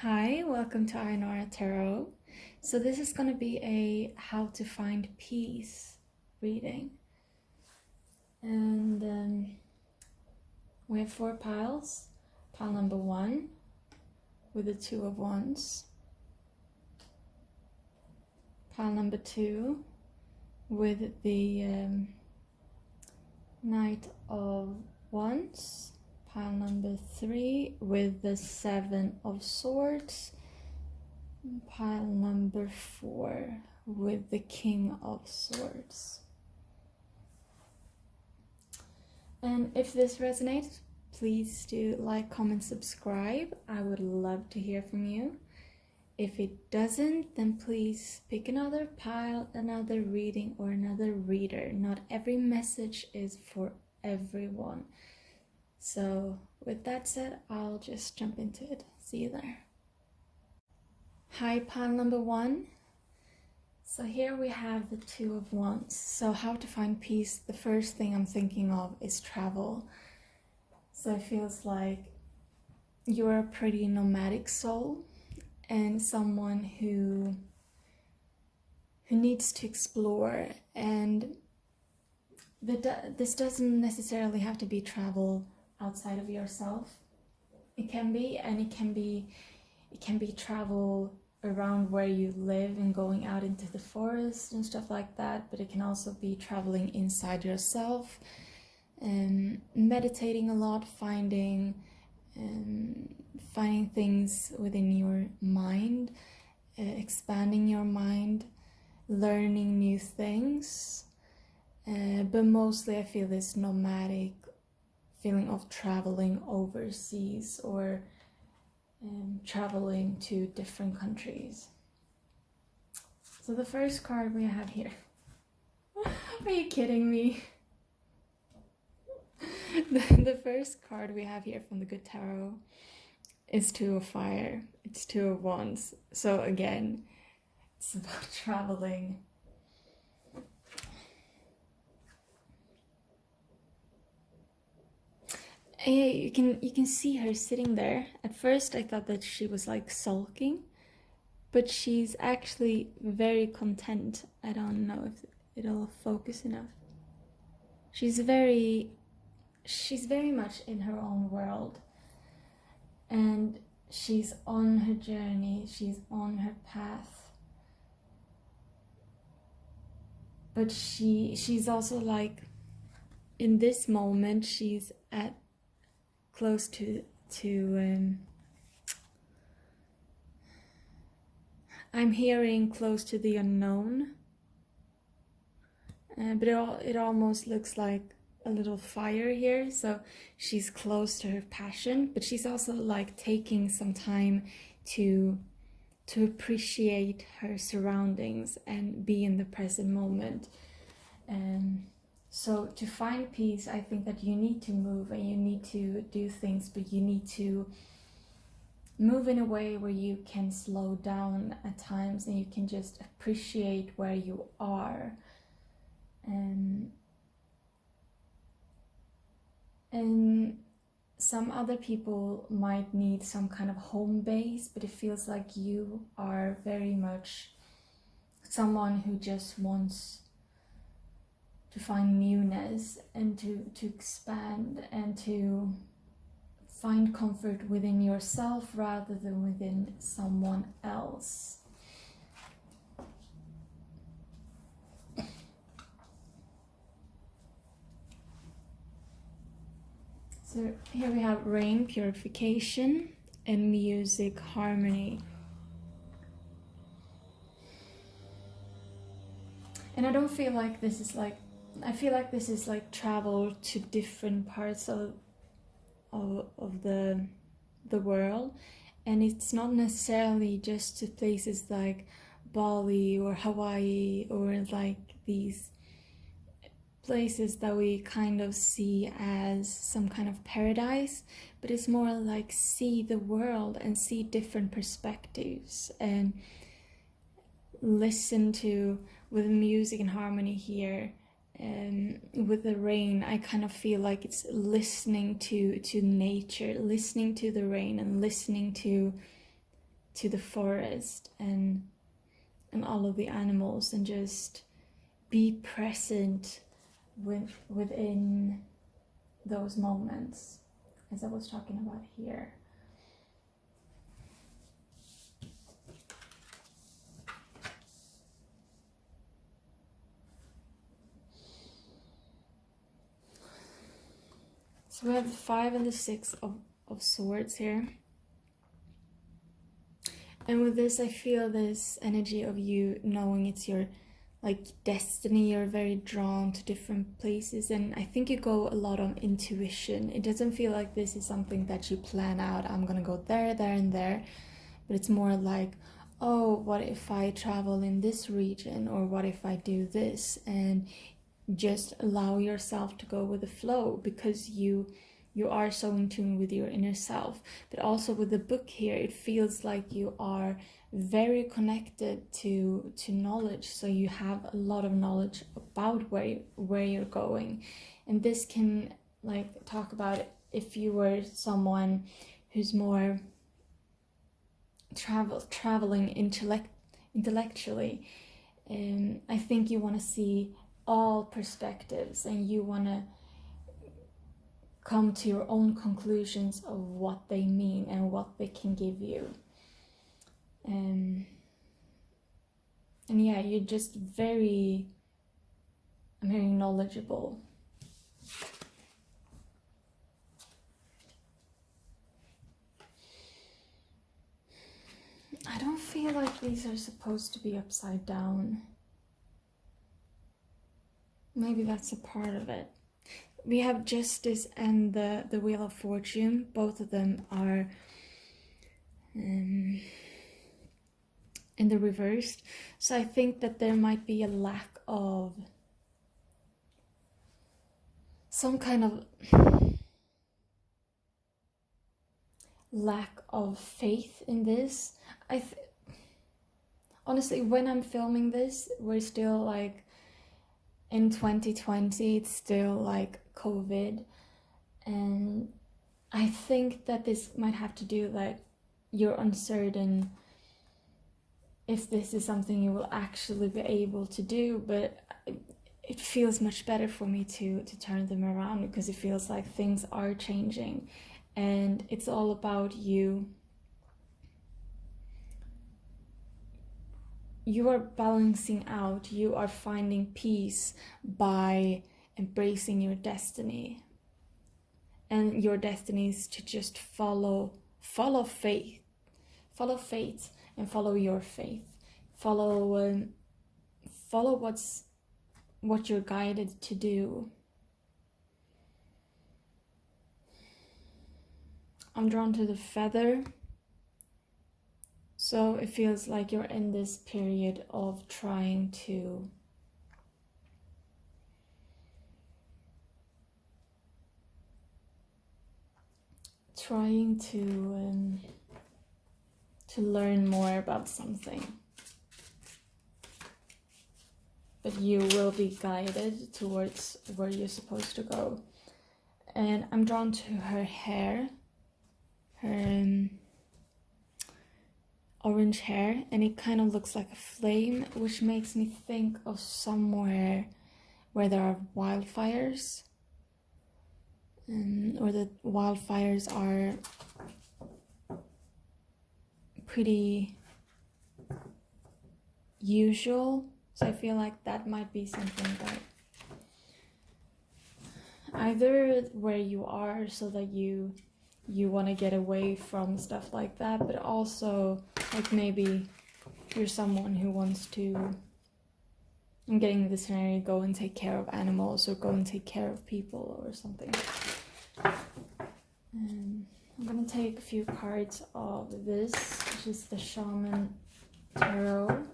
Hi, welcome to Ainara Tarot. So this is going to be a how to find peace reading. And we have 4 piles. Pile number 1 with the 2 of Wands. Pile number 2 with the Knight of Wands. Pile number 3 with the 7 of Swords. Pile number 4 with the King of Swords. And if this resonates, please do like, comment, subscribe. I would love to hear from you. If it doesn't, then please pick another pile, another reading, or another reader. Not every message is for everyone. So with that said, I'll just jump into it. See you there. Hi, pile number 1. So here we have the 2 of Wands. So how to find peace, the first thing I'm thinking of is travel. So it feels like you're a pretty nomadic soul and someone who needs to explore. And this doesn't necessarily have to be travel outside of yourself. It can be, and it can be travel around where you live and going out into the forest and stuff like that, but it can also be traveling inside yourself and meditating a lot, finding things within your mind, expanding your mind, learning new things, but mostly I feel this nomadic feeling of traveling overseas or traveling to different countries. So the first card we have here, are you kidding me? The first card we have here from the Good Tarot is 2 of Fire. It's 2 of Wands. So again, it's about traveling. Yeah, you can see her sitting there. At first I thought that she was like sulking, but she's actually very content. I don't know if it'll focus enough. She's very much in her own world, and she's on her journey, she's on her path. But she's also like, in this moment, she's at close to I'm hearing close to the unknown, but it almost looks like a little fire here. So she's close to her passion, but she's also like taking some time to appreciate her surroundings and be in the present moment. So to find peace, I think that you need to move and you need to do things, but you need to move in a way where you can slow down at times and you can just appreciate where you are. And some other people might need some kind of home base, but it feels like you are very much someone who just wants to find newness and to expand and to find comfort within yourself rather than within someone else. So here we have rain, purification, and music, harmony. And I don't feel like this is like, I feel like this is like travel to different parts of the world, and it's not necessarily just to places like Bali or Hawaii or like these places that we kind of see as some kind of paradise, but it's more like see the world and see different perspectives and listen to, with music and harmony here, with the rain, I kind of feel like it's listening to nature, listening to the rain and listening to to the forest and all of the animals, and just be present within those moments, as I was talking about here. So we have the 5 and the 6 of swords here. And with this, I feel this energy of you knowing it's your destiny. You're very drawn to different places, and I think you go a lot on intuition. It doesn't feel like this is something that you plan out. I'm gonna go there, there, and there. But it's more like, oh, what if I travel in this region, or what if I do this? And just allow yourself to go with the flow, because you are so in tune with your inner self. But also with the book here, it feels like you are very connected to knowledge, so you have a lot of knowledge about where you're going. And this can talk about if you were someone who's more traveling intellectually. I think you want to see all perspectives, and you want to come to your own conclusions of what they mean and what they can give you. And yeah, you're just very knowledgeable. I don't feel like these are supposed to be upside down. Maybe that's a part of it. We have Justice and the Wheel of Fortune. Both of them are in the reversed. So I think that there might be a lack of some kind of lack of faith in this. Honestly, when I'm filming this, we're still in 2020, it's still COVID, and I think that this might have to do you're uncertain if this is something you will actually be able to do. But it feels much better for me to turn them around, because it feels like things are changing, and it's all about you. You are balancing out, you are finding peace by embracing your destiny. And your destiny is to just follow faith, and follow your faith. Follow what you're guided to do. I'm drawn to the feather. So it feels like you're in this period of trying to learn more about something. But you will be guided towards where you're supposed to go. And I'm drawn to her hair, her orange hair, and it kind of looks like a flame, which makes me think of somewhere where there are wildfires, or the wildfires are pretty usual. So I feel like that might be something that either where you are, so that you want to get away from stuff like that, but also maybe you're someone who wants to, I'm getting the scenario, go and take care of animals, or go and take care of people or something. I'm gonna take a few cards of this, which is the Shaman Tarot.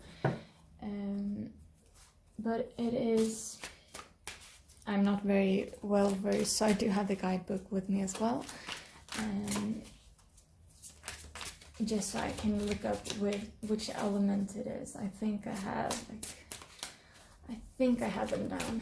But it is, I'm not very well versed, so I do have the guidebook with me as well. Just so I can look up which element it is. I think I have them down.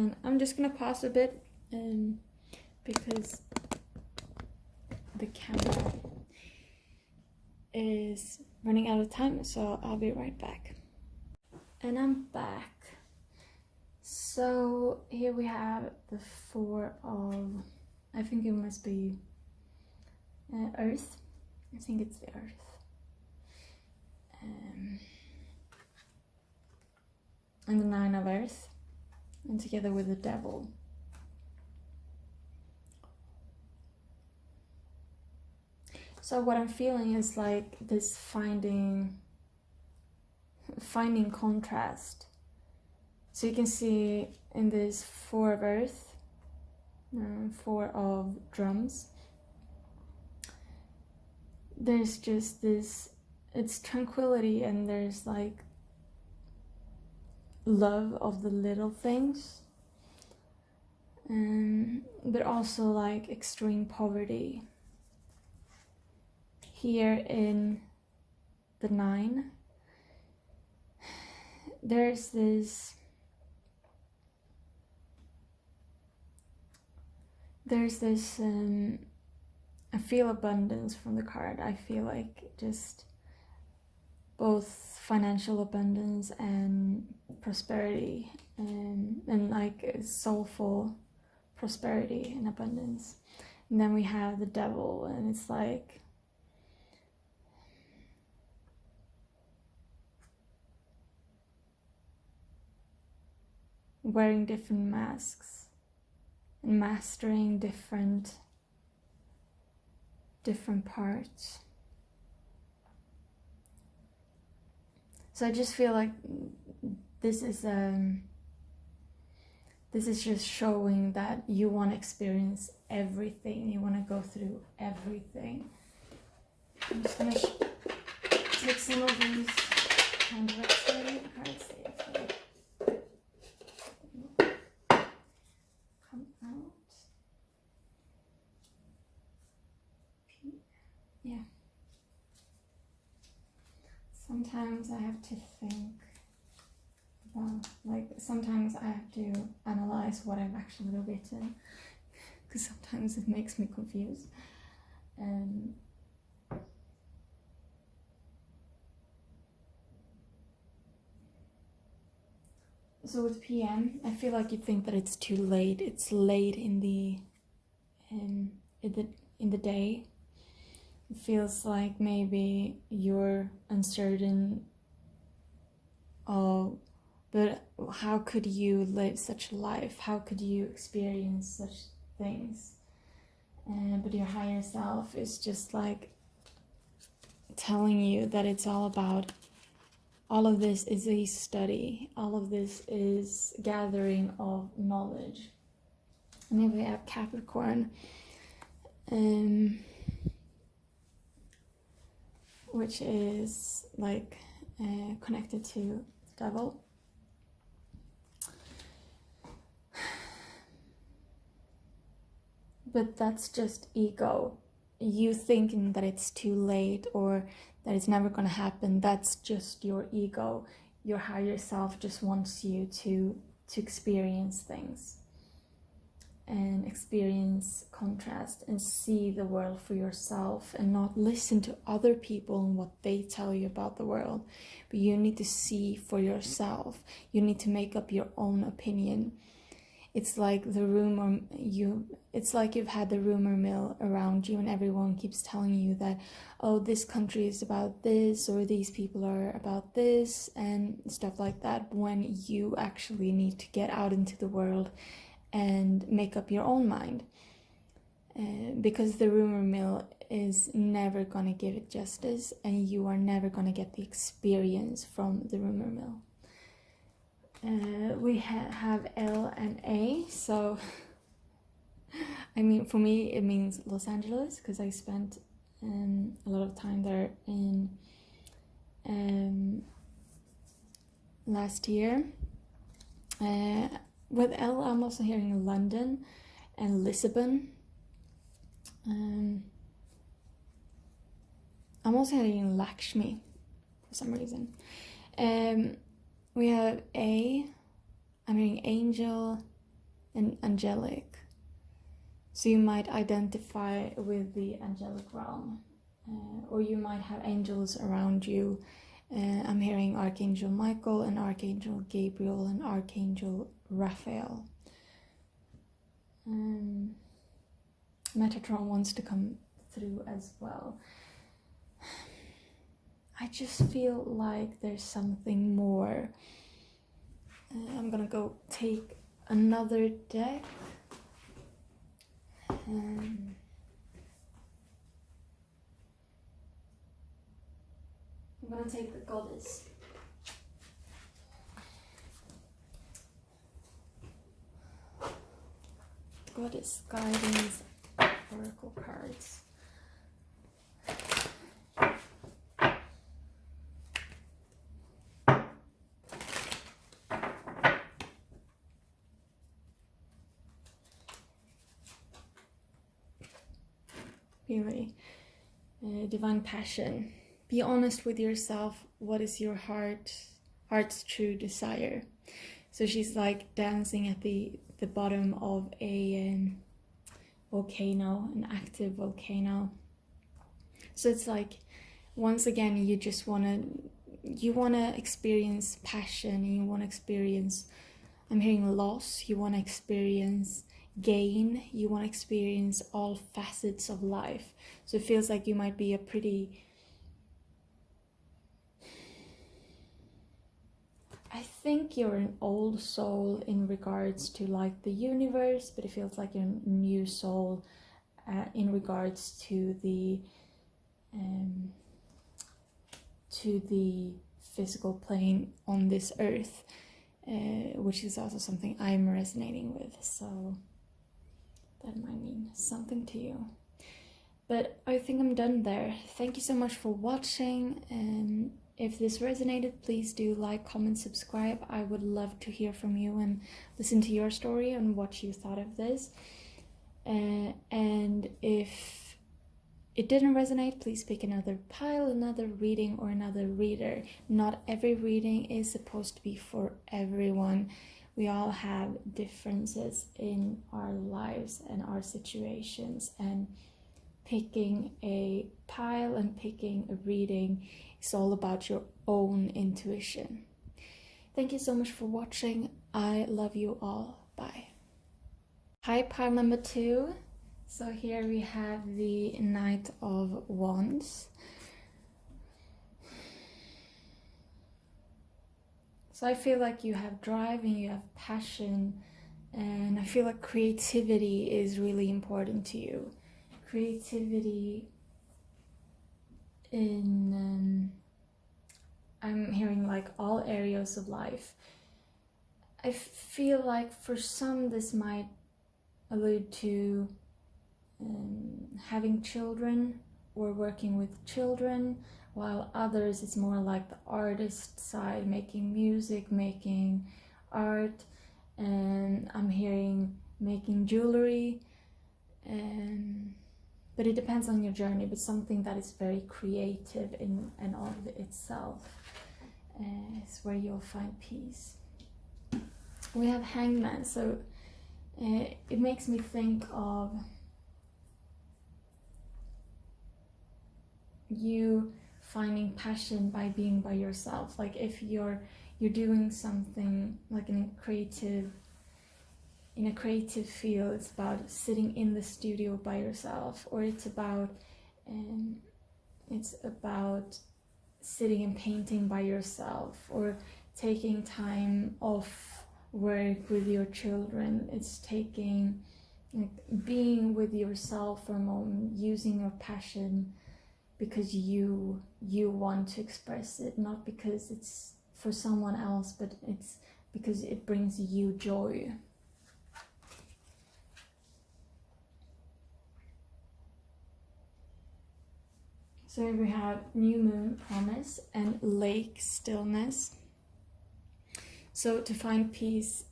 And I'm just gonna pause a bit because the camera is running out of time, so I'll be right back. And I'm back. So here we have the 4 of, I think it must be Earth. I think it's the Earth. And the 9 of Earth, and together with the Devil. So what I'm feeling is like this finding contrast. So you can see in this 4 of Earth, 4 of drums, there's just this, it's tranquility, and there's like love of the little things, but also like extreme poverty. Here in the 9, there's this I feel abundance from the card. I feel like just both financial abundance and prosperity, and like soulful prosperity and abundance. And then we have the Devil, and it's like wearing different masks and mastering different parts. So I just feel like this is just showing that you want to experience everything, you want to go through everything. I'm just gonna take some of these hand ready cards come out. Yeah. Sometimes I have to think about, like, sometimes I have to analyze what I've actually written, because sometimes it makes me confused. So with PM, I feel like you think that it's too late. It's late in the day. It feels like maybe you're uncertain of, but how could you live such a life? How could you experience such things? But your higher self is just like telling you that it's all about, all of this is a study, all of this is gathering of knowledge. And then we have Capricorn, which is like connected to the Devil. But that's just ego. You thinking that it's too late or that it's never going to happen, that's just your ego. Your higher self just wants you to experience things and experience contrast and see the world for yourself, and not listen to other people and what they tell you about the world. But you need to see for yourself. You need to make up your own opinion. It's like it's like you've had the rumor mill around you, and everyone keeps telling you that, oh, this country is about this, or these people are about this, and stuff like that, when you actually need to get out into the world and make up your own mind. Because the rumor mill is never gonna give it justice, and you are never gonna get the experience from the rumor mill. We have L and A, so I mean, for me it means Los Angeles, because I spent a lot of time there in last year. With L, I'm also hearing London and Lisbon. I'm also hearing Lakshmi for some reason. We have A, I'm hearing Angel, and angelic. So you might identify with the angelic realm, or you might have angels around you. I'm hearing Archangel Michael and Archangel Gabriel and Archangel Raphael. Metatron wants to come through as well. I just feel like there's something more. I'm gonna go take another deck. I'm gonna take the Goddess. Goddess guidance oracle cards. Really, divine passion. Be honest with yourself. What is your heart's true desire? So she's like dancing at the bottom of a volcano, an active volcano. So it's like, once again, you just wanna experience passion. You wanna experience, I'm hearing loss. You wanna experience gain. You want to experience all facets of life. So it feels like you might be a pretty, I think you're an old soul in regards to like the universe, but it feels like you're a new soul in regards to the physical plane on this earth, which is also something I'm resonating with. So that might mean something to you. But I think I'm done there. Thank you so much for watching. And if this resonated, please do like, comment, subscribe. I would love to hear from you and listen to your story and what you thought of this. And if it didn't resonate, please pick another pile, another reading, or another reader. Not every reading is supposed to be for everyone. We all have differences in our lives and our situations, and picking a pile and picking a reading is all about your own intuition. Thank you so much for watching. I love you all. Bye. Hi, pile number 2. So here we have the Knight of Wands. So I feel like you have drive and you have passion, and I feel like creativity is really important to you. Creativity in, I'm hearing like all areas of life. I feel like for some this might allude to having children or working with children, while others it's more like the artist side, making music, making art, and I'm hearing making jewelry, but it depends on your journey, but something that is very creative in and of itself is where you'll find peace. We have Hangman, so it makes me think of you finding passion by being by yourself. Like if you're doing something like in a creative field, it's about sitting in the studio by yourself, or it's about sitting and painting by yourself, or taking time off work with your children. It's taking, like, being with yourself for a moment, using your passion because you want to express it, not because it's for someone else, but it's because it brings you joy. So here we have New Moon, Promise, and Lake, Stillness. So to find peace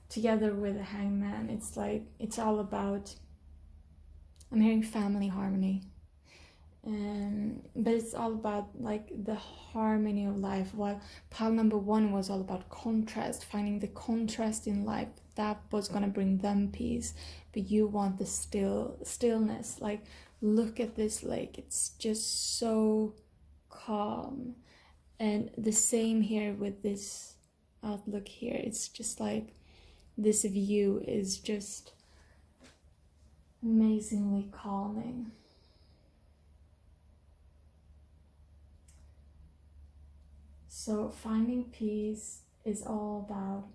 together with the Hangman, it's like, it's all about, I'm hearing family harmony. But it's all about like the harmony of life, while pile number 1 was all about contrast, finding the contrast in life that was gonna bring them peace, but you want the stillness. Like, look at this lake, it's just so calm. And the same here with this outlook here. It's just like this view is just amazingly calming. So finding peace is all about,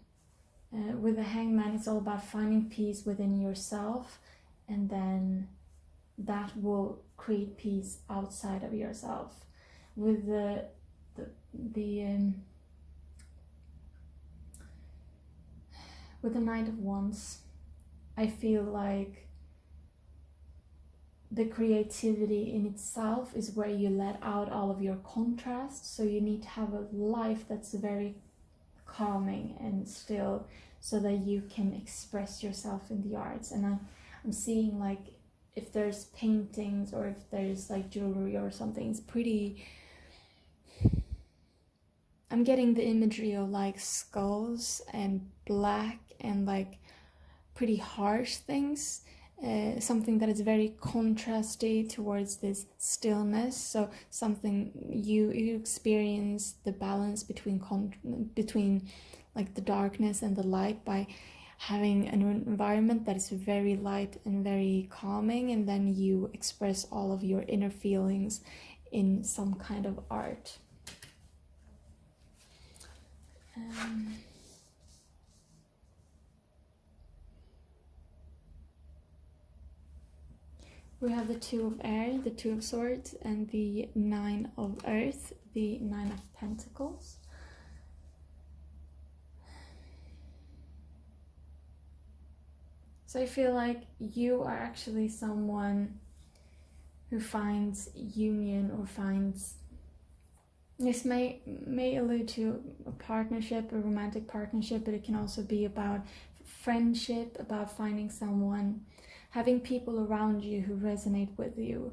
with the Hangman, it's all about finding peace within yourself, and then that will create peace outside of yourself. With the Knight of Wands, I feel like the creativity in itself is where you let out all of your contrasts. So you need to have a life that's very calming and still, so that you can express yourself in the arts. And I'm seeing, like, if there's paintings or if there's like jewelry or something, it's pretty, I'm getting the imagery of like skulls and black and like pretty harsh things. Something that is very contrasty towards this stillness. So something you experience the balance between like the darkness and the light by having an environment that is very light and very calming, and then you express all of your inner feelings in some kind of art. We have the Two of Air, the Two of Swords, and the Nine of Earth, the Nine of Pentacles. So I feel like you are actually someone who finds union or finds, this may allude to a partnership, a romantic partnership, but it can also be about friendship, about finding someone, having people around you who resonate with you,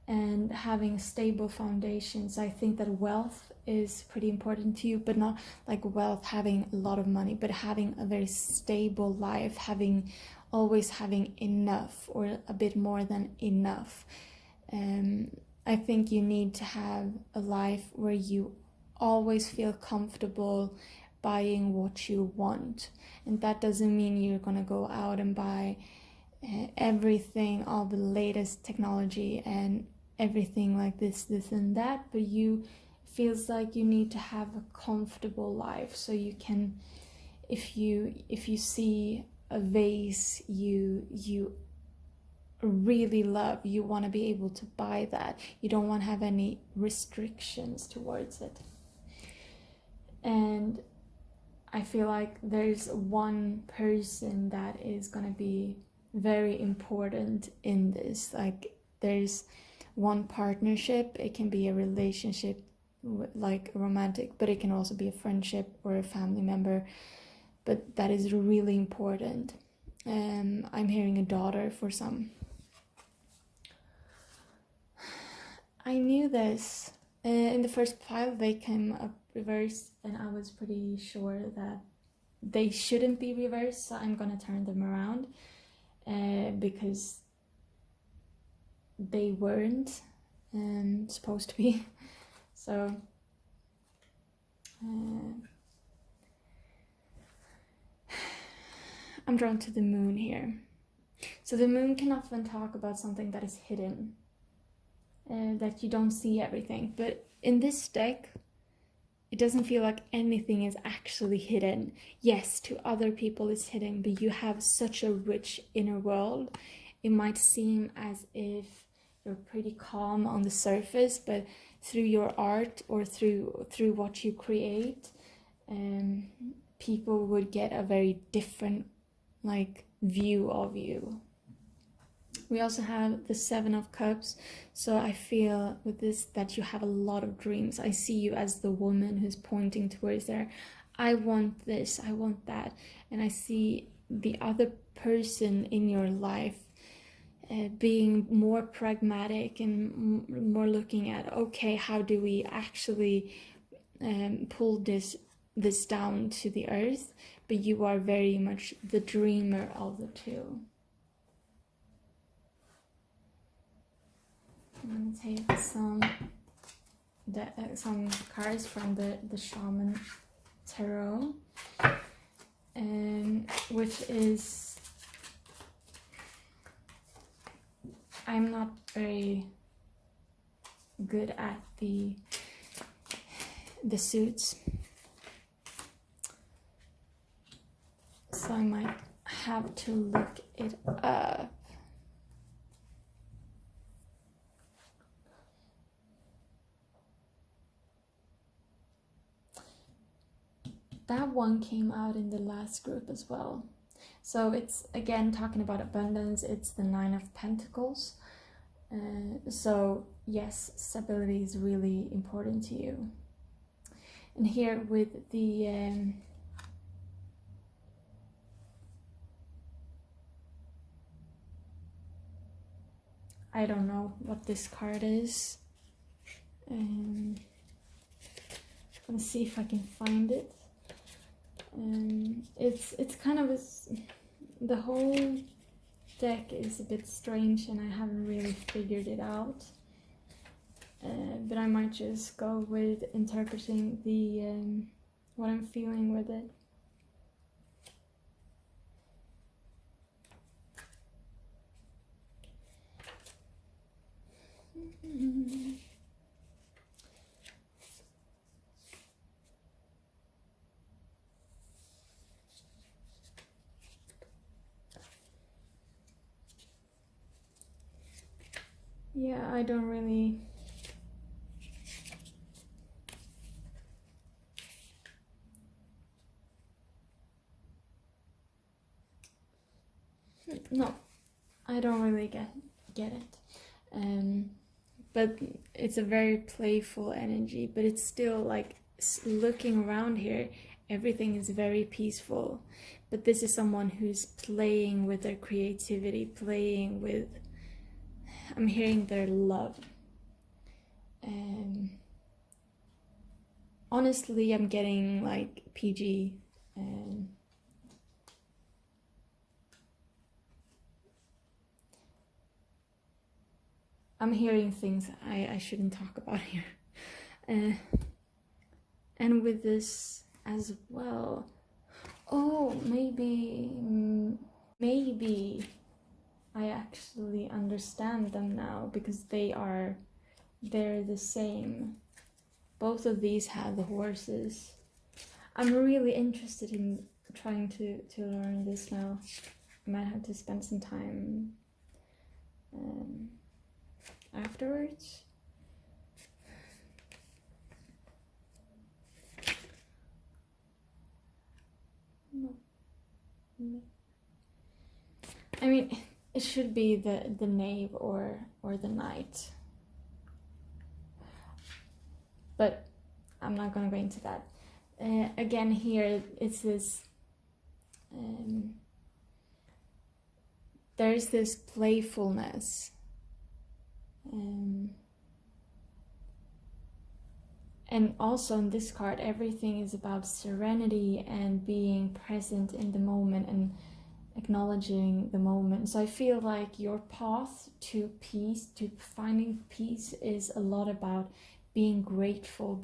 and having a stable foundation. So I think that wealth is pretty important to you, but not like wealth, having a lot of money, but having a very stable life, always having enough or a bit more than enough. I think you need to have a life where you always feel comfortable buying what you want. And that doesn't mean you're gonna go out and buy everything, all the latest technology and everything like this and that, but you feels like you need to have a comfortable life. So you can, if you see a vase you really love, you want to be able to buy that. You don't want to have any restrictions towards it. And I feel like there's one person that is going to be very important in this. Like, there's one partnership. It can be a relationship, like romantic, but it can also be a friendship or a family member, but that is really important. I'm hearing a daughter for some. I knew this in the first pile. They came up reversed, and I was pretty sure that they shouldn't be reversed, so I'm gonna turn them around because they weren't supposed to be. So I'm drawn to the moon here. So the moon can often talk about something that is hidden, that you don't see everything. But in this deck, it doesn't feel like anything is actually hidden. Yes, to other people it's hidden, but you have such a rich inner world. It might seem as if you're pretty calm on the surface, but through your art or through what you create, people would get a very different view of you. We also have the Seven of Cups. So I feel with this that you have a lot of dreams. I see you as the woman who's pointing towards there. I want this, I want that. And I see the other person in your life being more pragmatic and more looking at, okay, how do we actually pull this this down to the earth, but you are very much the dreamer of the two. I'm gonna take some cards from the Shaman Tarot, which is, I'm not very good at the suits, so I might have to look it up. That one came out in the last group as well. So it's, again, talking about abundance. It's the 9 of Pentacles. So yes, stability is really important to you. And here with the I don't know what this card is. Let's see if I can find it. It's kind of the whole deck is a bit strange, and I haven't really figured it out. But I might just go with interpreting the what I'm feeling with it. Yeah, I don't really... No, I don't really get it. But it's a very playful energy, but it's still like looking around here, everything is very peaceful. But this is someone who's playing with their creativity, playing with... I'm hearing their love. Honestly, I'm getting like PG. I'm hearing things I shouldn't talk about here. And with this as well. Oh, maybe I actually understand them now, because they're the same. Both of these have the horses. I'm really interested in trying to learn this now. I might have to spend some time afterwards. No. I mean, it should be the knave or the knight, but I'm not gonna go into that. Again, here it's this. There's this playfulness. And also in this card, everything is about serenity and being present in the moment and acknowledging the moment. So I feel like your path to peace, to finding peace, is a lot about being grateful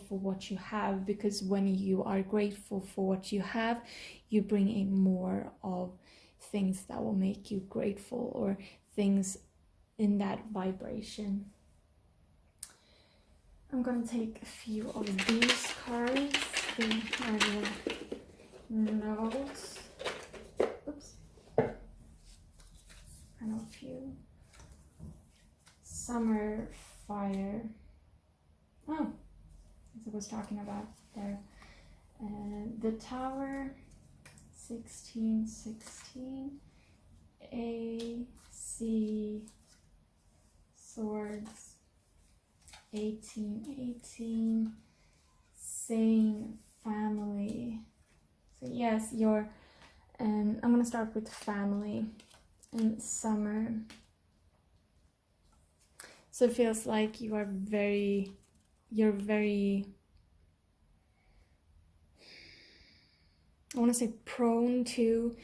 for what you have, because when you are grateful for what you have, you bring in more of things that will make you grateful, or things in that vibration. I'm gonna take a few of these cards. They are the notes. Oops. I know a few. Summer Fire. Oh, as I was talking about there. The Tower, 1616. AC Swords, 1818. Sane Family. So yes, your I'm gonna start with family and summer. So it feels like you're very I want to say prone to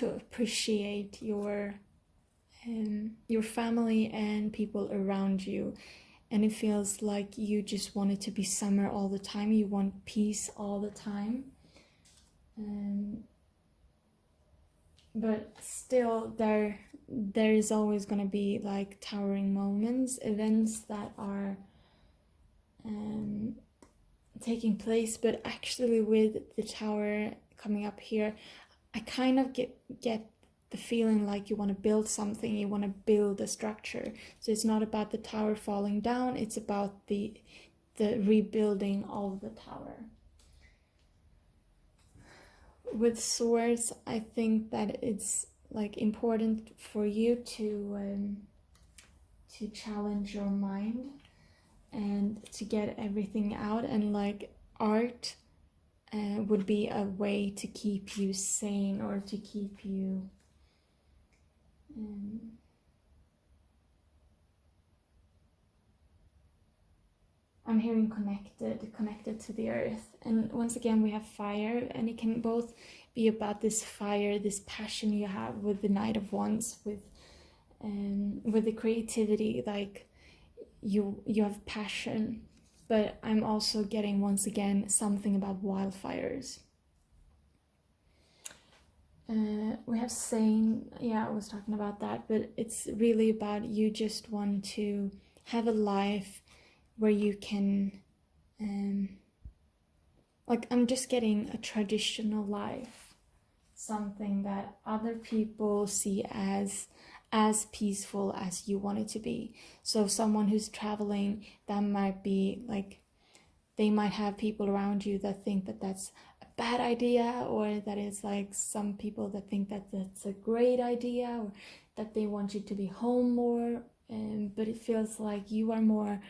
appreciate your family and people around you, and it feels like you just want it to be summer all the time. You want peace all the time, but still there is always going to be like towering moments, events that are taking place. But actually with the tower coming up here, I kind of get the feeling like you want to build something, you want to build a structure. So it's not about the tower falling down, it's about the rebuilding of the tower. With swords, I think that it's like important for you to challenge your mind and to get everything out, and like art would be a way to keep you sane, or to keep you I'm hearing connected to the earth. And once again we have fire, and it can both be about this fire, this passion you have with the Knight of Wands, with the creativity, like you have passion. But I'm also getting once again something about wildfires. We have sane, yeah, I was talking about that, but it's really about you just want to have a life where you can, like I'm just getting a traditional life, something that other people see as peaceful as you want it to be. So someone who's traveling, that might be like, they might have people around you that think that that's a bad idea, or that is like some people that think that that's a great idea, or that they want you to be home more. But it feels like you are more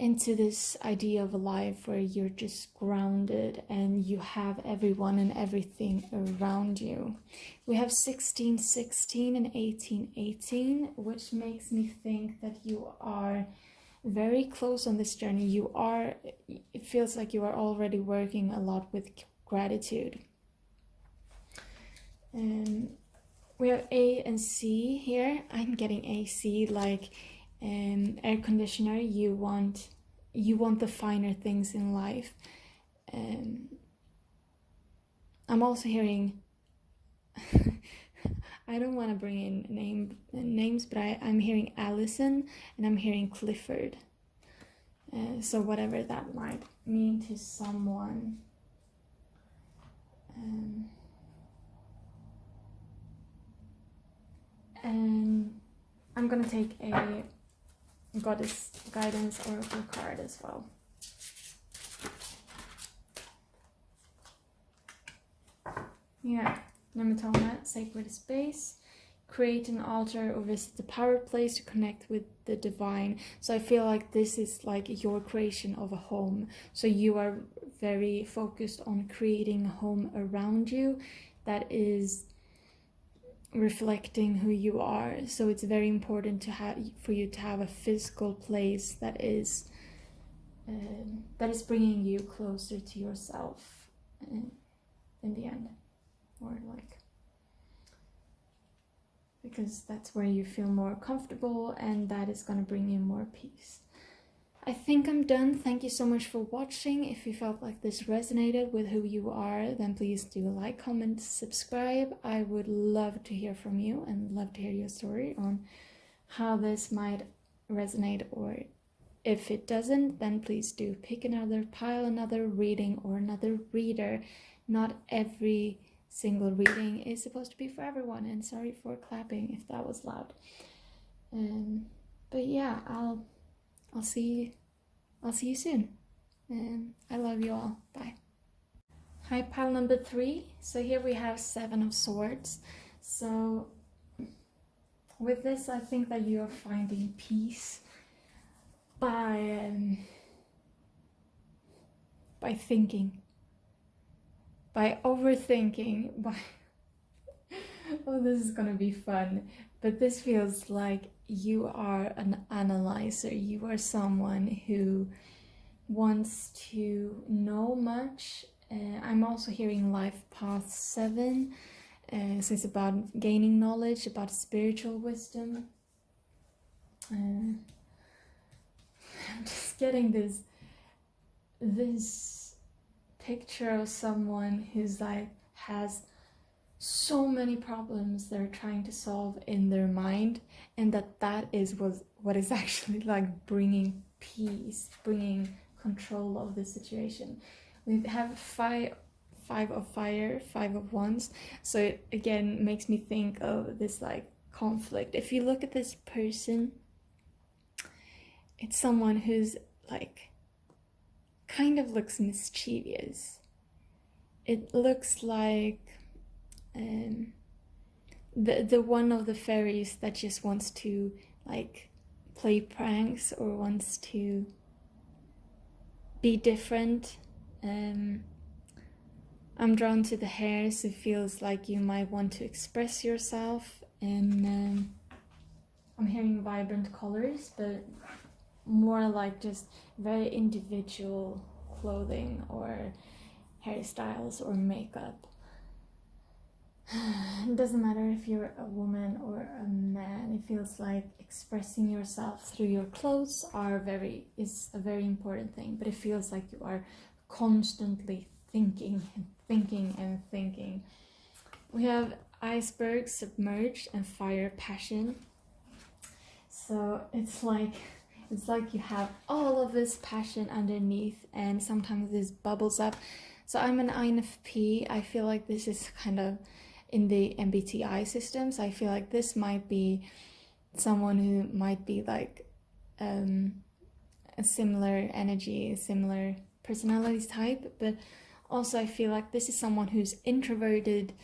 into this idea of a life where you're just grounded and you have everyone and everything around you. We have 1616 and 1818, which makes me think that you are very close on this journey. It feels like you are already working a lot with gratitude. We have A and C here. I'm getting AC, like air conditioner. You want the finer things in life. I'm also hearing I don't want to bring in names, but I'm hearing Allison and I'm hearing Clifford. So whatever that might mean to someone. And I'm gonna take a Goddess Guidance Oracle card as well. Yeah, Nematoma, Sacred Space. Create an altar or visit the power place to connect with the divine. So I feel like this is like your creation of a home. So you are very focused on creating a home around you that is reflecting who you are. So it's very important for you to have a physical place that is bringing you closer to yourself in the end, or like, because that's where you feel more comfortable, and that is going to bring you more peace. I think I'm done. Thank you so much for watching. If you felt like this resonated with who you are, then please do like, comment, subscribe. I would love to hear from you and love to hear your story on how this might resonate, or if it doesn't, then please do pick another pile, another reading, or another reader. Not every single reading is supposed to be for everyone, and sorry for clapping if that was loud. But yeah, I'll see you soon, and I love you all. Bye. Hi, pile number 3. So here we have 7 of Swords. So with this, I think that you are finding peace by thinking, by overthinking, by oh, this is gonna be fun. But this feels like you are an analyzer. You are someone who wants to know much. I'm also hearing life path 7, so it's about gaining knowledge, about spiritual wisdom. I'm just getting this picture of someone who's like has so many problems they're trying to solve in their mind, and that is what is actually like bringing peace, bringing control of the situation. We have five of fire, 5 of wands, so it again makes me think of this like conflict. If you look at this person, it's someone who's like kind of looks mischievous. It looks like the one of the fairies that just wants to like play pranks or wants to be different. I'm drawn to the hair, so it feels like you might want to express yourself, and I'm hearing vibrant colors, but more like just very individual clothing or hairstyles or makeup. It doesn't matter if you're a woman or a man. It feels like expressing yourself through your clothes is a very important thing, but it feels like you are constantly thinking and thinking and thinking. We have iceberg, submerged, and fire, passion. So it's like you have all of this passion underneath, and sometimes this bubbles up. So I'm an INFP. I feel like this is kind of in the MBTI system, so I feel like this might be someone who might be like a similar energy, a similar personality type, but also I feel like this is someone who's introverted,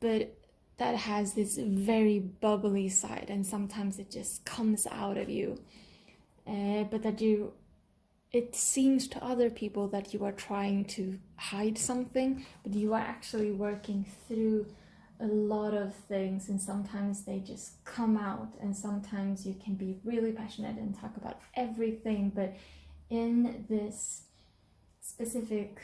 but that has this very bubbly side, and sometimes it just comes out of you, but that it seems to other people that you are trying to hide something, but you are actually working through a lot of things, and sometimes they just come out, and sometimes you can be really passionate and talk about everything, but in this specific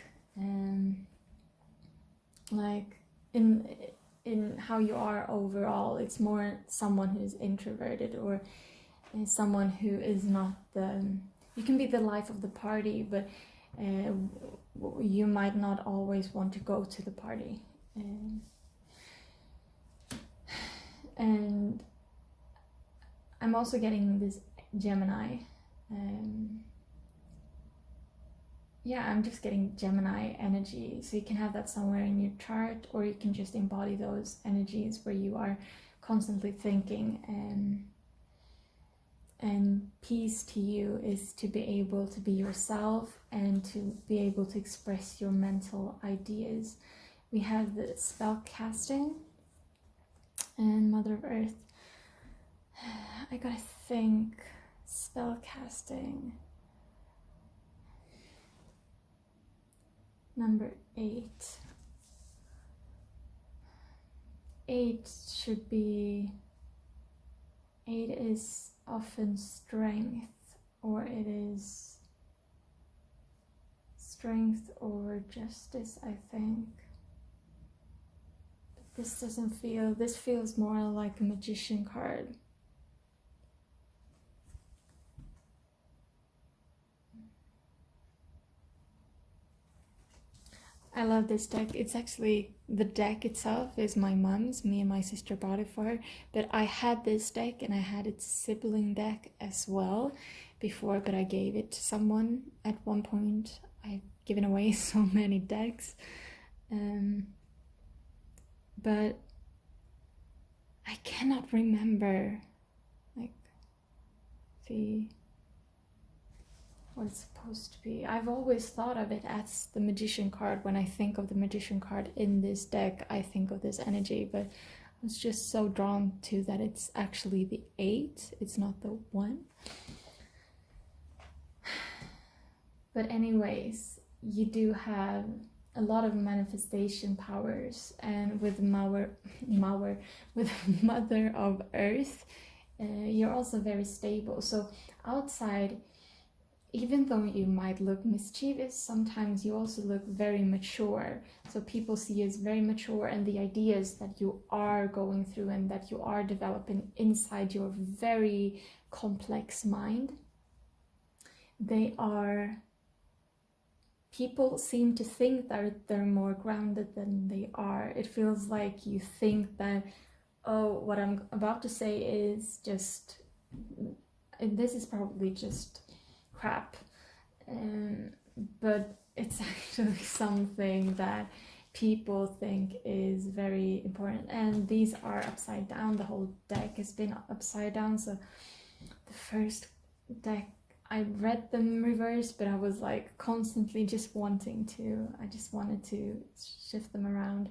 like in how you are overall, it's more someone who's introverted, or someone who is not you can be the life of the party, but you might not always want to go to the party. And I'm also getting this Gemini. I'm just getting Gemini energy. So you can have that somewhere in your chart, or you can just embody those energies where you are constantly thinking. And peace to you is to be able to be yourself and to be able to express your mental ideas. We have the spell casting and Mother of Earth. I gotta think. Spell casting. Number 8. 8 should be... 8 is often strength, or it is strength or justice, I think. But this feels more like a magician card. I love this deck. It's actually, the deck itself is my mom's. Me and my sister bought it for her. But I had this deck, and I had its sibling deck as well before, but I gave it to someone at one point. I've given away so many decks. But I cannot remember, like, what it's supposed to be. I've always thought of it as the magician card. When I think of the magician card in this deck, I think of this energy, but I was just so drawn to that it's actually the 8, it's not the 1. But anyways, you do have a lot of manifestation powers, and with with Mother of Earth, you're also very stable. So outside, even though you might look mischievous, sometimes you also look very mature. So people see you as very mature, and the ideas that you are going through and that you are developing inside your very complex mind, people seem to think that they're more grounded than they are. It feels like you think that, oh, what I'm about to say is just, this is probably just crap, but it's actually something that people think is very important. And these are upside down. The whole deck has been upside down. So the first deck, I read them reversed, but I was like constantly just wanted to shift them around.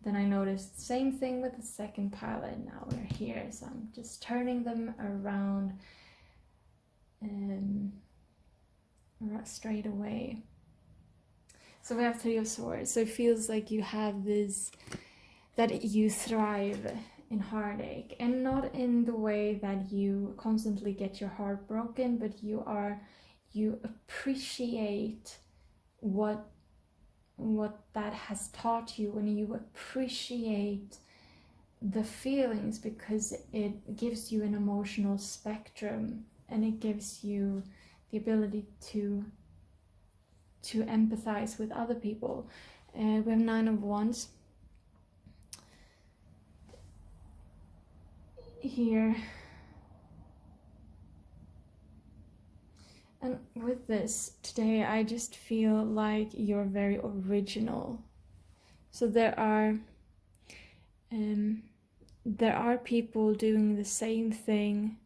Then I noticed the same thing with the second pile, and now we're here. So I'm just turning them around straight away. So we have Three of Swords. So it feels like you have this, that you thrive in heartache, and not in the way that you constantly get your heart broken, but you appreciate what that has taught you, and you appreciate the feelings, because it gives you an emotional spectrum, and it gives you the ability to empathize with other people. We have Nine of Wands here, and with this today, I just feel like you're very original. So there are people doing the same thing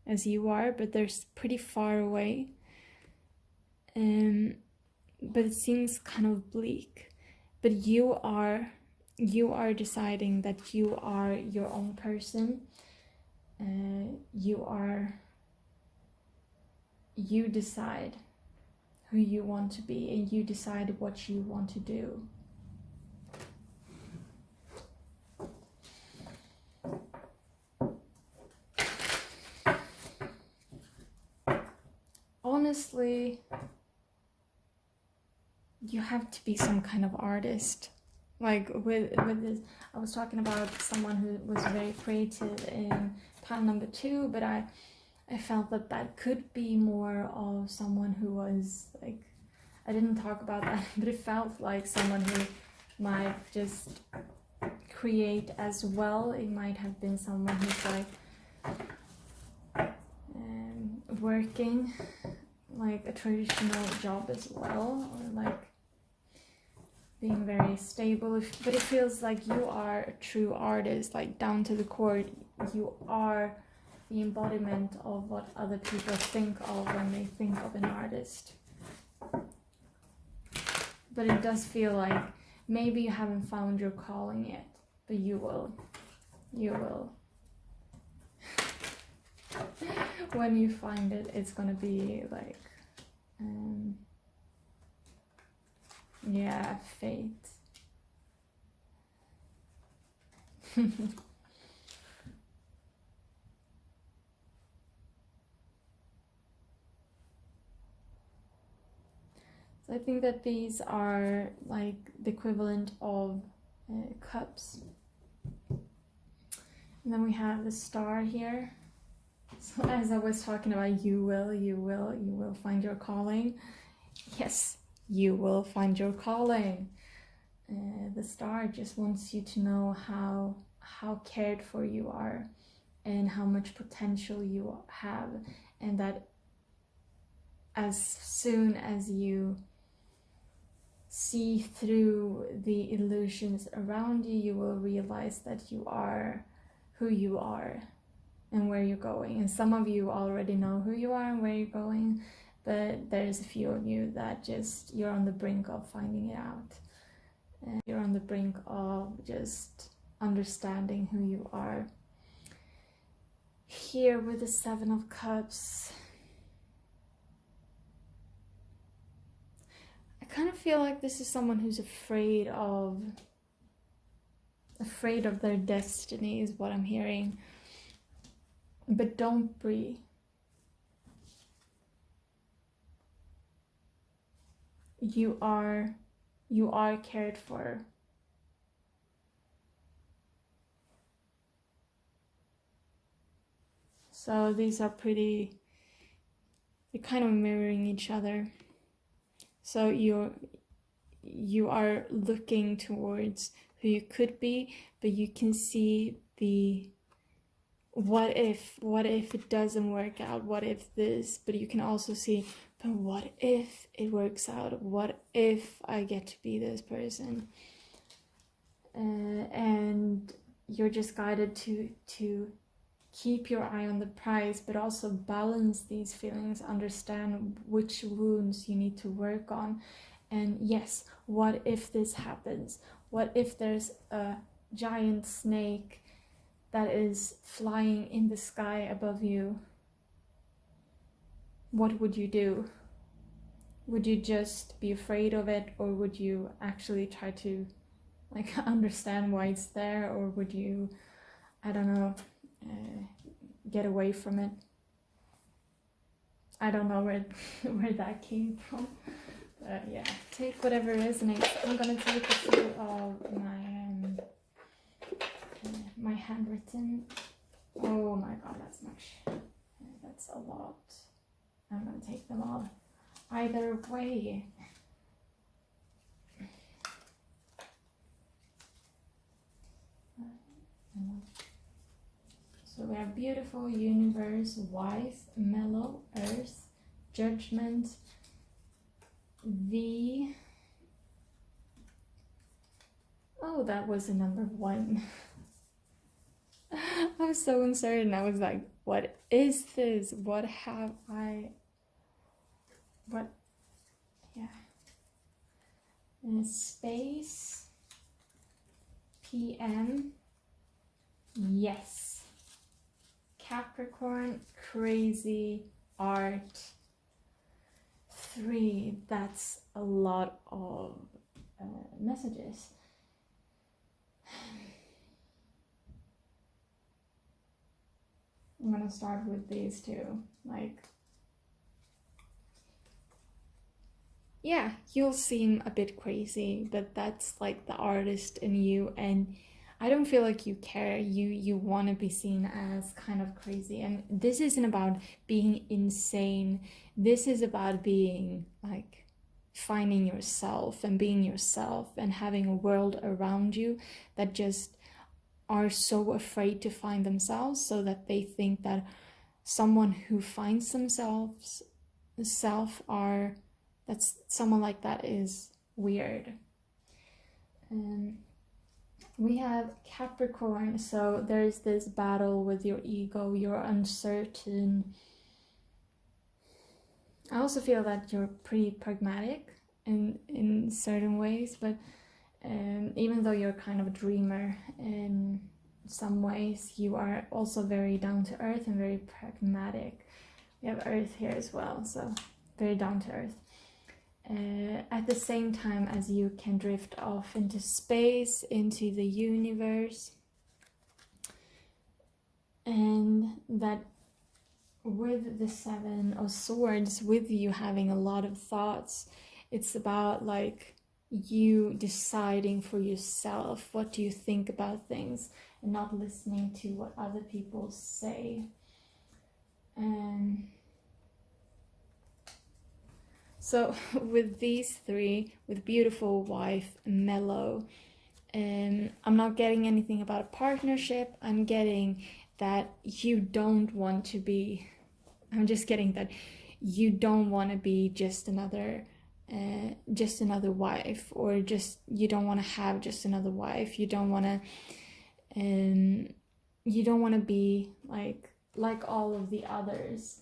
as you are, but they're pretty far away, but it seems kind of bleak. But you are deciding that you are your own person. You decide who you want to be, and you decide what you want to do. Honestly, you have to be some kind of artist. Like with this, I was talking about someone who was very creative in pile number 2, but I felt that could be more of someone who was like, I didn't talk about that, but it felt like someone who might just create as well. It might have been someone who's like working like a traditional job as well, or like being very stable. But it feels like you are a true artist, like down to the core. You are the embodiment of what other people think of when they think of an artist. But it does feel like maybe you haven't found your calling yet, but you will. When you find it, it's gonna be like fate. So I think that these are like the equivalent of cups. And then we have the star here. So as I was talking about, you will find your calling. Yes, you will find your calling. The star just wants you to know how cared for you are, and how much potential you have, and that as soon as you see through the illusions around you, you will realize that you are who you are and where you're going. And some of you already know who you are and where you're going, but there's a few of you that just, you're on the brink of finding it out. And you're on the brink of just understanding who you are. Here with the Seven of Cups, I kind of feel like this is someone who's afraid of their destiny, is what I'm hearing. But don't be. you are cared for. So these are they're kind of mirroring each other. So you are looking towards who you could be, but you can see the what if it doesn't work out, what if this, but you can also see, but what if it works out, what if I get to be this person, and you're just guided to keep your eye on the prize, but also balance these feelings, understand which wounds you need to work on. And yes, what if this happens? What if there's a giant snake that is flying in the sky above you? What would you do? Would you just be afraid of it, or would you actually try to like understand why it's there, or would you, I don't know, get away from it? I don't know where that came from. But yeah, take whatever resonates. I'm gonna take a few of my handwritten. Oh my god, that's much. That's a lot. I'm gonna take them all. Either way. So we have beautiful, universe, wife, mellow, earth, judgment, oh, that was a number 1. I was so uncertain. I was like, what is this? What have I? What? Yeah. And space. PM. Yes. Capricorn. Crazy. Art. 3. That's a lot of messages. I'm gonna start with these two. Like, yeah, you'll seem a bit crazy, but that's like the artist in you, and I don't feel like you care. You want to be seen as kind of crazy, and this isn't about being insane. This is about being like finding yourself and being yourself and having a world around you that just are so afraid to find themselves, so that they think that someone who finds themselves that's someone like that is weird. We have Capricorn, so there's this battle with your ego, you're uncertain. I also feel that you're pretty pragmatic in certain ways, but even though you're kind of a dreamer in some ways, you are also very down to earth and very pragmatic. We have earth here as well, so very down to earth. At the same time as you can drift off into space, into the universe, and that with the 7 of Swords, with you having a lot of thoughts, it's about like you deciding for yourself what do you think about things and not listening to what other people say. So with these 3, with beautiful, wife, mellow, I'm not getting anything about a partnership. I'm getting that you don't want to be, I'm just getting that you don't want to be just another wife, or just, you don't want to have just another wife. You don't want to be like all of the others.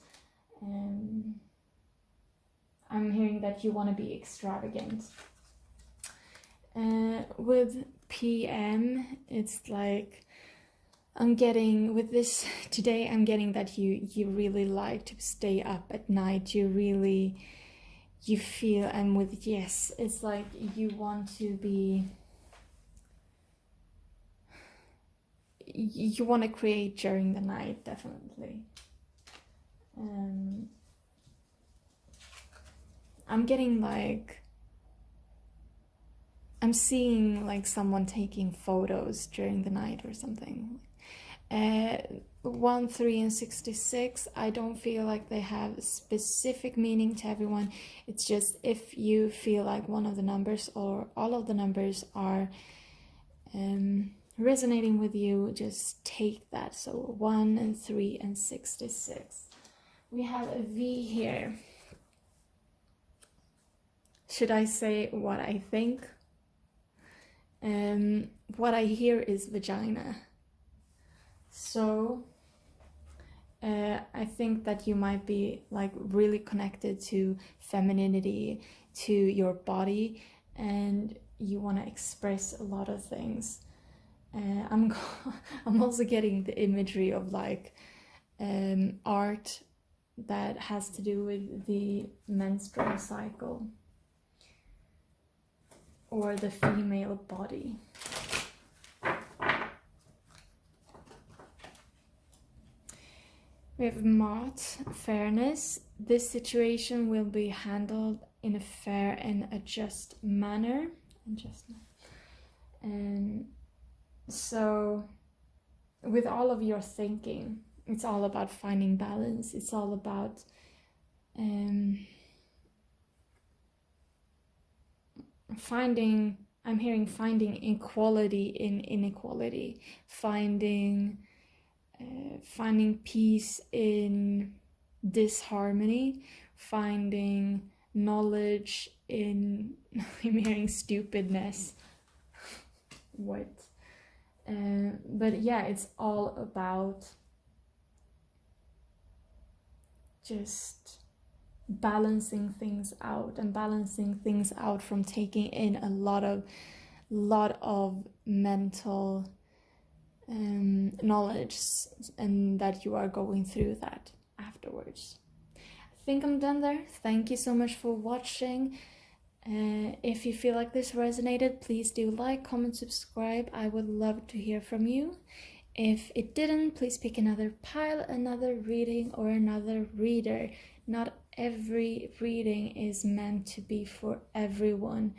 I'm hearing that you want to be extravagant. With PM, it's like, I'm getting, with this today, I'm getting that you really like to stay up at night. You feel, and with yes, it's like you want to be, you want to create during the night, definitely. I'm getting like I'm seeing like someone taking photos during the night or something. 1, 3, and 66, I don't feel like they have a specific meaning to everyone. It's just if you feel like one of the numbers or all of the numbers are resonating with you, just take that. So 1 and 3 and 66. We have a V here. Should I say what I think? What I hear is vagina. So I think that you might be like really connected to femininity, to your body, and you want to express a lot of things. I'm also getting the imagery of like art that has to do with the menstrual cycle or the female body. We have Mott, fairness. This situation will be handled in a fair and a just manner. So with all of your thinking, it's all about finding balance. It's all about finding equality in inequality, finding peace in disharmony, finding knowledge in I'm hearing stupidness. What? But yeah, it's all about just balancing things out, and balancing things out from taking in a lot of mental knowledge, and that you are going through that afterwards. I think I'm done there. Thank you so much for watching. If you feel like this resonated, please do like, comment, subscribe. I would love to hear from you. If it didn't, please pick another pile, another reading, or another reader. Not every reading is meant to be for everyone,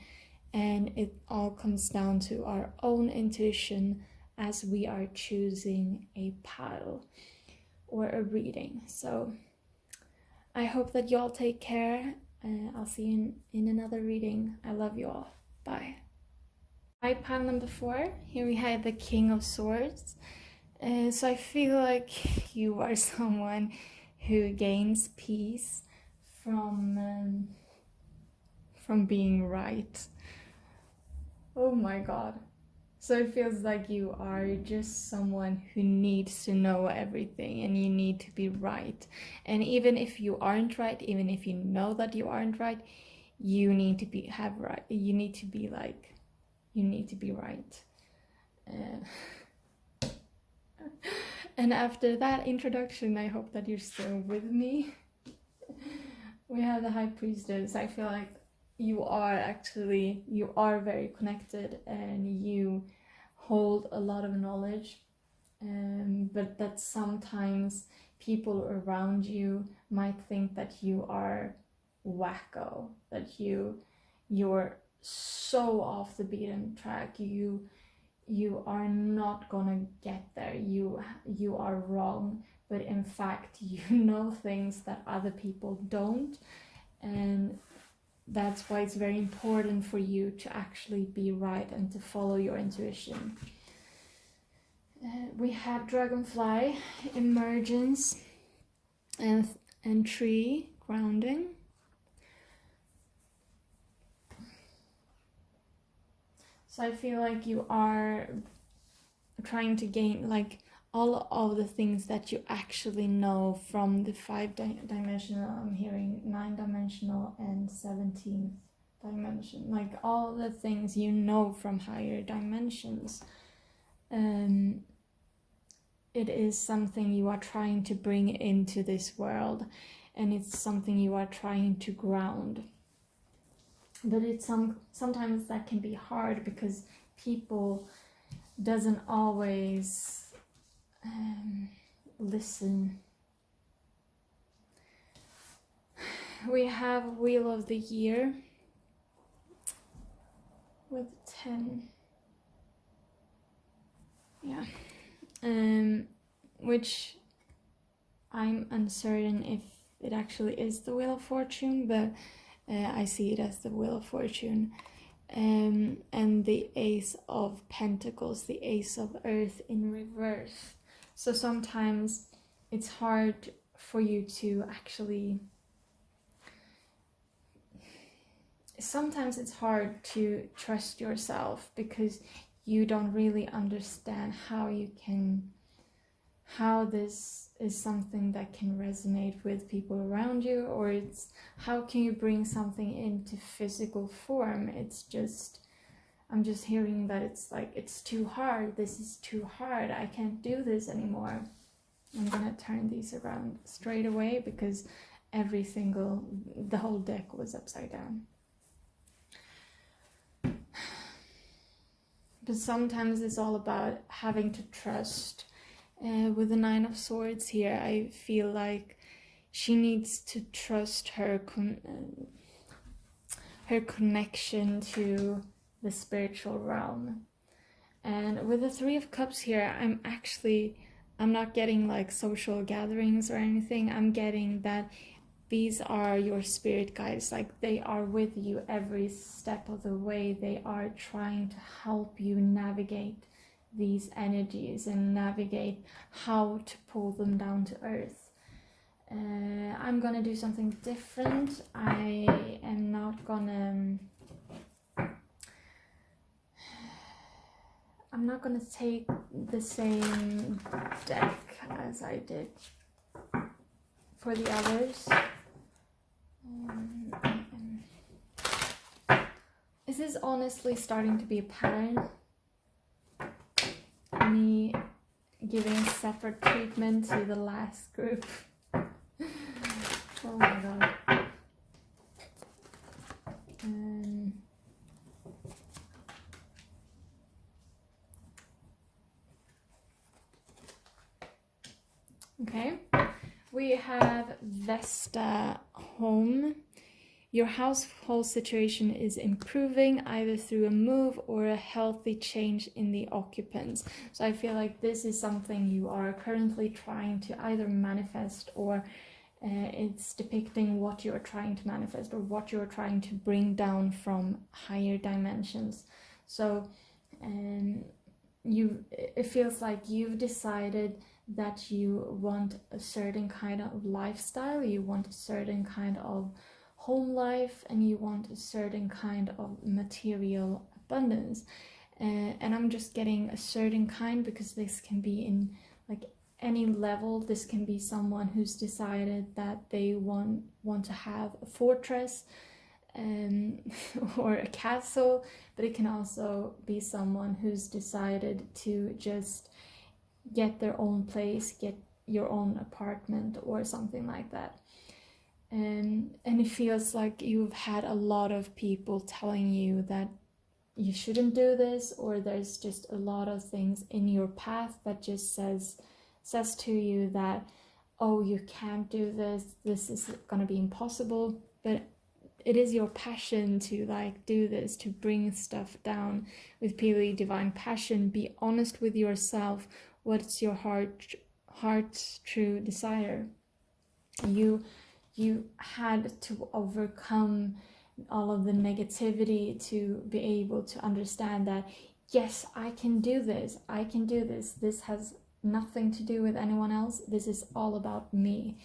and it all comes down to our own intuition as we are choosing a pile or a reading. So I hope that you all take care. I'll see you in another reading. I love you all. Bye. Hi, pile number 4. Here we have the King of Swords. So I feel like you are someone who gains peace from being right. Oh my god. So it feels like you are just someone who needs to know everything, and you need to be right. And even if you aren't right, even if you know that you aren't right, you need to be right. You need to be right. And after that introduction, I hope that you're still with me. We have the High Priestess. I feel like you are very connected, and you hold a lot of knowledge, but that sometimes people around you might think that you are wacko, that you're so off the beaten track, you are not gonna get there, you are wrong, but in fact you know things that other people don't, and that's why it's very important for you to actually be right and to follow your intuition. We have Dragonfly, emergence, and tree, grounding. So I feel like you are trying to gain like all of the things that you actually know from the 5-dimensional, I'm hearing 9-dimensional and 17th dimension, like all the things you know from higher dimensions. It is something you are trying to bring into this world, and it's something you are trying to ground. But it's sometimes that can be hard because people doesn't always listen. We have Wheel of the Year. with 10. Yeah. Which I'm uncertain if it actually is the Wheel of Fortune, but I see it as the Wheel of Fortune. And the Ace of Pentacles, the Ace of Earth in reverse. So sometimes it's hard for you to actually... Sometimes it's hard to trust yourself because you don't really understand how this is something that can resonate with people around you, or it's how can you bring something into physical form. It's just, I'm just hearing that it's like, it's too hard, this is too hard, I can't do this anymore. I'm gonna turn these around straight away because the whole deck was upside down. But sometimes it's all about having to trust. With the Nine of Swords here, I feel like she needs to trust her connection to the spiritual realm. And with the Three of Cups here, I'm not getting like social gatherings or anything. I'm getting that these are your spirit guides, like they are with you every step of the way. They are trying to help you navigate these energies and navigate how to pull them down to earth. I'm gonna do something different. I'm not gonna take the same deck as I did for the others. This is honestly starting to be a pattern. Me giving separate treatment to the last group. Oh my god. Okay, we have Vesta Home. Your household situation is improving either through a move or a healthy change in the occupants. So I feel like this is something you are currently trying to either manifest, or it's depicting what you're trying to manifest or what you're trying to bring down from higher dimensions. So it feels like you've decided that you want a certain kind of lifestyle, you want a certain kind of home life, and you want a certain kind of material abundance. And I'm just getting a certain kind because this can be in like any level. This can be someone who's decided that they want to have a fortress or a castle, but it can also be someone who's decided to just get their own place, get your own apartment or something like that. And it feels like you've had a lot of people telling you that you shouldn't do this, or there's just a lot of things in your path that just says to you that, oh, you can't do this, this is gonna be impossible. But it is your passion to like do this, to bring stuff down with purely divine passion. Be honest with yourself. What's your heart's true desire? You had to overcome all of the negativity to be able to understand that, yes, I can do this, this has nothing to do with anyone else, this is all about me.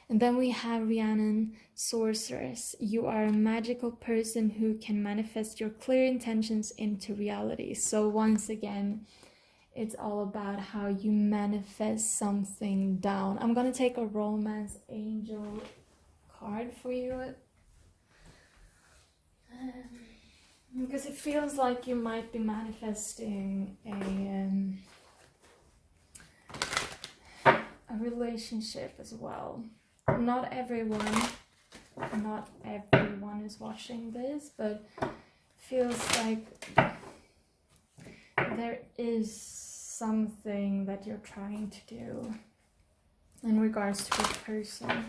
And then we have Rhiannon, Sorceress. You are a magical person who can manifest your clear intentions into reality. So once again, it's all about how you manifest something down. I'm gonna take a Romance Angel card for you, because it feels like you might be manifesting a relationship as well. Not everyone is watching this, but feels like there is something that you're trying to do in regards to a person.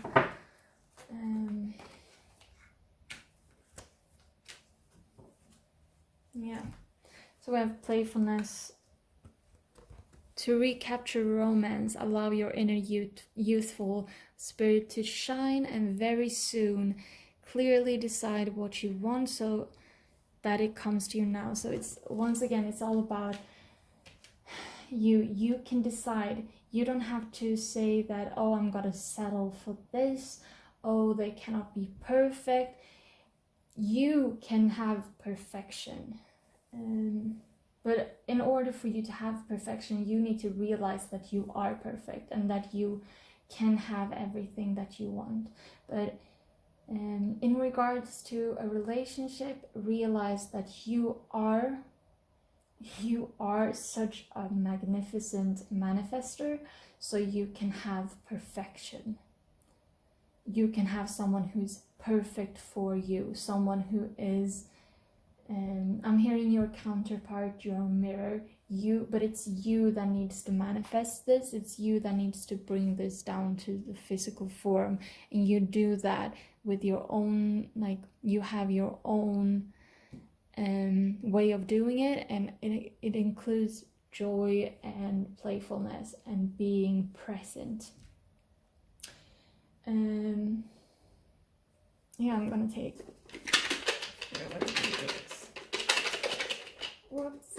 Yeah. So we have playfulness. To recapture romance, allow your inner youthful spirit to shine, and very soon clearly decide what you want so that it comes to you now. So it's, once again, it's all about you can decide. You don't have to say that, oh, I'm gonna settle for this, oh, they cannot be perfect. You can have perfection, but in order for you to have perfection, you need to realize that you are perfect and that you can have everything that you want. But in regards to a relationship, realize that you are such a magnificent manifester, so you can have perfection. You can have someone who's perfect for you, someone who is I'm hearing your counterpart, your mirror, you, but it's you that needs to manifest this. It's you that needs to bring this down to the physical form, and you do that with your own, like, you have your own way of doing it, and it includes joy and playfulness and being present. Yeah, I'm gonna take. Whoops.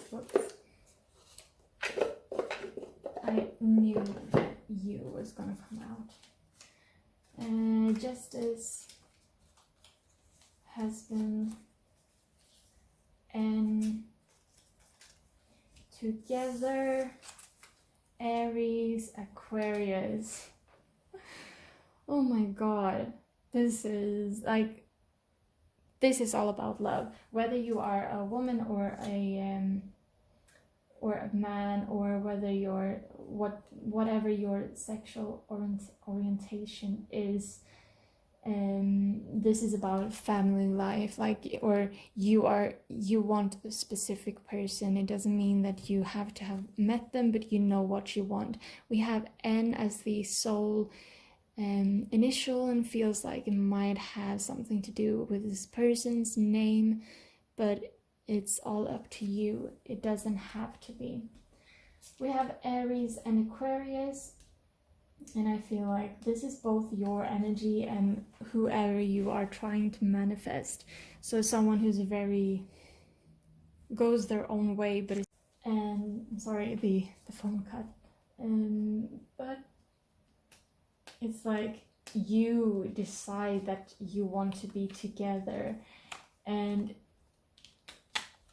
I knew that you was gonna come out. Justice, husband, and together, Aries, Aquarius. Oh my god, this is all about love. Whether you are a woman or a man, or whether you're whatever your sexual orientation is, this is about family life. Like, or you want a specific person. It doesn't mean that you have to have met them, but you know what you want. We have N as the soul initial, and feels like it might have something to do with this person's name, but it's all up to you. It doesn't have to be. We have Aries and Aquarius, and I feel like this is both your energy and whoever you are trying to manifest. So someone who's very goes their own way, but it's, and sorry, the phone cut. But it's like you decide that you want to be together, and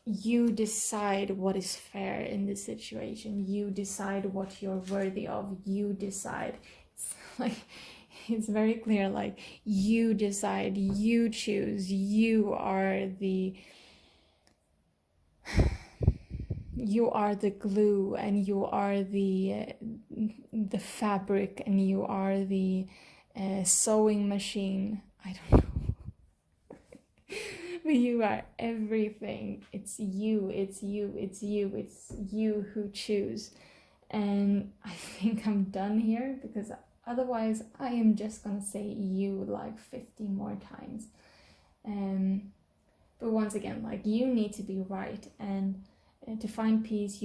you decide what is fair in this situation. You decide what you're worthy of. You decide. It's like, it's very clear, like, you decide, you choose. You are the glue, and you are the fabric, and you are the sewing machine. I don't know. But you are everything. It's you who choose. And I think I'm done here, because otherwise I am just gonna say you like 50 more times. But once again, like, you need to be right, and to find peace,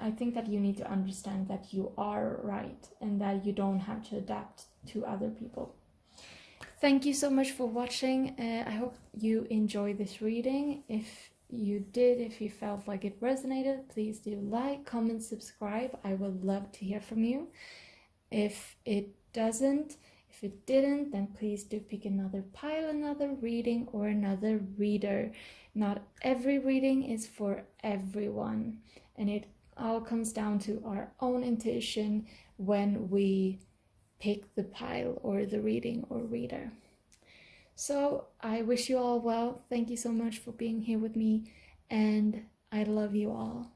I think that you need to understand that you are right, and that you don't have to adapt to other people. Thank you so much for watching. I hope you enjoyed this reading. If you did, if you felt like it resonated, please do like, comment, subscribe. I would love to hear from you. If it didn't, then please do pick another pile, another reading, or another reader. Not every reading is for everyone, and it all comes down to our own intuition when we pick the pile or the reading or reader. So I wish you all well. Thank you so much for being here with me, and I love you all.